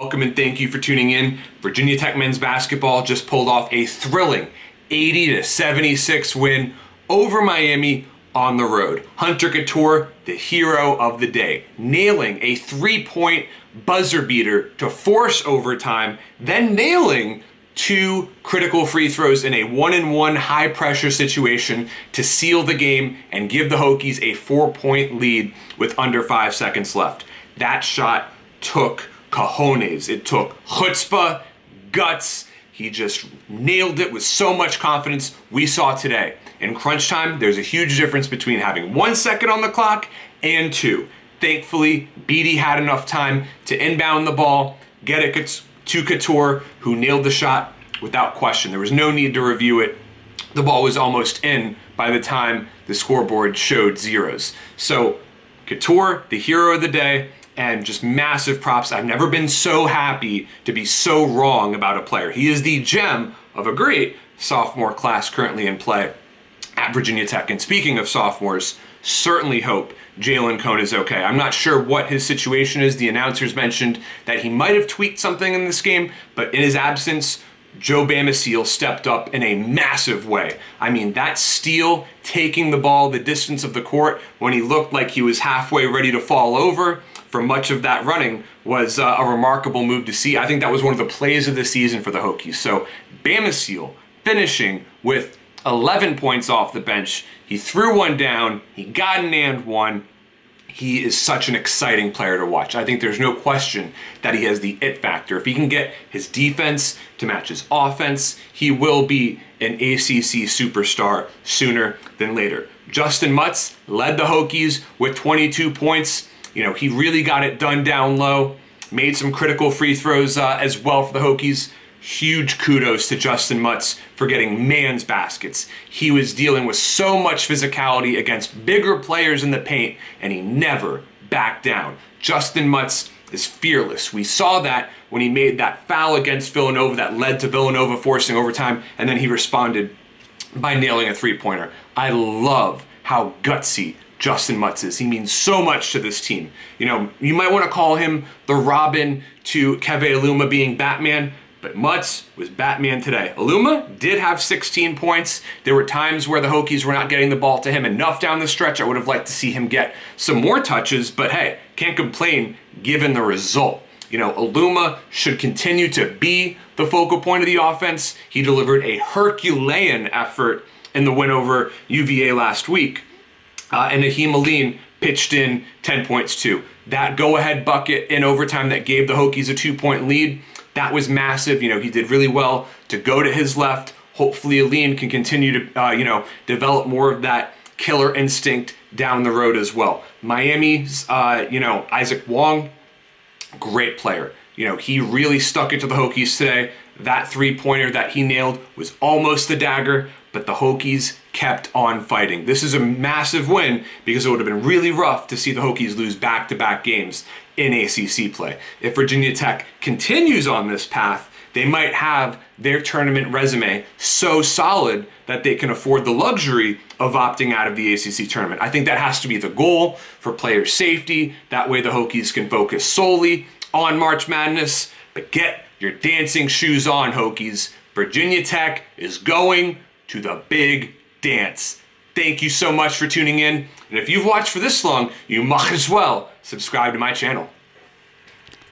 welcome and thank you for tuning in. Virginia Tech men's basketball just pulled off a thrilling 80-76 win over Miami on the road. Hunter Cattoor, the hero of the day, nailing a three-point buzzer beater to force overtime, then nailing two critical free throws in a 1-and-1 high-pressure situation to seal the game and give the Hokies a 4-point lead with under 5 seconds left. That shot took cojones. It took chutzpah, guts. He just nailed it with so much confidence. We saw today. In crunch time, there's a huge difference between having 1 second on the clock and 2. Thankfully, Beatty had enough time to inbound the ball, get it to Cattoor, who nailed the shot without question. There was no need to review it. The ball was almost in by the time the scoreboard showed zeros. So Cattoor, the hero of the day, and just massive props. I've never been so happy to be so wrong about a player. He is the gem of a great sophomore class currently in play at Virginia Tech. And speaking of sophomores, certainly hope Jalen Cone is okay. I'm not sure what his situation is. The announcers mentioned that he might have tweaked something in this game, but in his absence, Joe Bamasiel stepped up in a massive way. I mean, that steal, taking the ball the distance of the court when he looked like he was halfway ready to fall over for much of that running was a remarkable move to see. I think that was one of the plays of the season for the Hokies. So Bamasiel finishing with 11 points off the bench. He threw one down. He got an and one. He is such an exciting player to watch. I think there's no question that he has the it factor. If he can get his defense to match his offense, he will be an ACC superstar sooner than later. Justin Mutz led the Hokies with 22 points. You know, he really got it done down low, made some critical free throws as well for the Hokies. Huge kudos to Justin Mutz for getting man's baskets. He was dealing with so much physicality against bigger players in the paint, and he never backed down. Justin Mutz is fearless. We saw that when he made that foul against Villanova that led to Villanova forcing overtime, and then he responded by nailing a three-pointer. I love how gutsy Justin Mutz is. He means so much to this team. You know, you might want to call him the Robin to Keve Aluma being Batman, but Mutz was Batman today. Aluma did have 16 points. There were times where the Hokies were not getting the ball to him enough down the stretch. I would have liked to see him get some more touches, but hey, can't complain given the result. You know, Aluma should continue to be the focal point of the offense. He delivered a Herculean effort in the win over UVA last week. And Naheem Aline pitched in 10 points too. That go-ahead bucket in overtime that gave the Hokies a 2-point lead, that was massive. You know, he did really well to go to his left. Hopefully Aline can continue to, develop more of that killer instinct down the road as well. Miami's, Isaac Wong, great player. You know, he really stuck it to the Hokies today. That three-pointer that he nailed was almost the dagger, but the Hokies kept on fighting. This is a massive win because it would have been really rough to see the Hokies lose back-to-back games in ACC play. If Virginia Tech continues on this path, they might have their tournament resume so solid that they can afford the luxury of opting out of the ACC tournament. I think that has to be the goal for player safety. That way the Hokies can focus solely on March Madness. But get your dancing shoes on, Hokies. Virginia Tech is going to the big dance. Thank you so much for tuning in. And if you've watched for this long, you might as well subscribe to my channel.